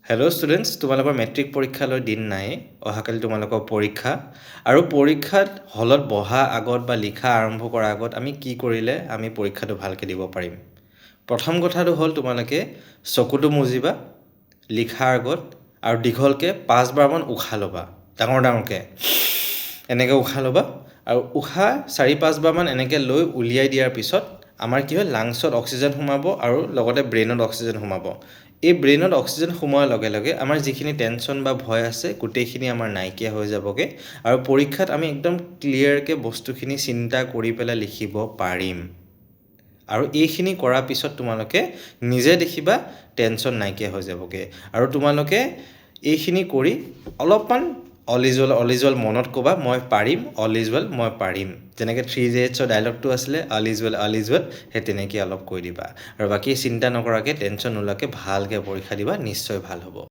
Hello' students, তোমালোকৰ matric পৰীক্ষালৈ দিন নাই। অহাকালি তোমালোকৰ পৰীক্ষা। আৰু পৰীক্ষাত হলত বহা আগত বা লিখা আৰম্ভ কৰাৰ আগত আমি কি কৰিলে আমি পৰীক্ষাটো ভালকৈ দিব পাৰিম। প্ৰথম কথাটো হ'ল তোমালোকে চকুটো মুজিবা লিখাৰ আগত আৰু দীঘলকৈ 5বাৰমান উশাহ ল'বা, ডাঙৰকৈ এনেকৈ উশাহ ল'বা। আৰু উশাহ 4-5বাৰমান এনেকৈ লৈ উলিয়াই দিয়াৰ পিছত আমাৰ কি হয়, লাংছত অক্সিজেন সোমাব আৰু লগতে ব্ৰেইনত অক্সিজেন সোমাব। এই ব্ৰেইনত অক্সিজেন সোমোৱাৰ লগে লগে আমাৰ যিখিনি টেনশ্যন বা ভয় আছে গোটেইখিনি আমাৰ নাইকিয়া হৈ যাবগৈ আৰু পৰীক্ষাত আমি একদম ক্লিয়াৰকৈ বস্তুখিনি চিন্তা কৰি পেলাই লিখিব পাৰিম। আৰু এইখিনি কৰাৰ পিছত তোমালোকে নিজে দেখিবা টেনশ্যন নাইকিয়া হৈ যাবগৈ। আৰু তোমালোকে এইখিনি কৰি অলপমান অল ইজ ৱেল মনত ক'বা, মই পাৰিম, অল ইজ ৱেল, মই পাৰিম। যেনেকৈ 3 Idiots ডাইলগটো আছিলে, অল ইজ ৱেল, সেই তেনেকৈ অলপ কৈ দিবা। আৰু বাকী চিন্তা নকৰাকৈ টেনশ্যন নোলোৱাকৈ ভালকৈ পৰীক্ষা দিবা, নিশ্চয় ভাল হ'ব।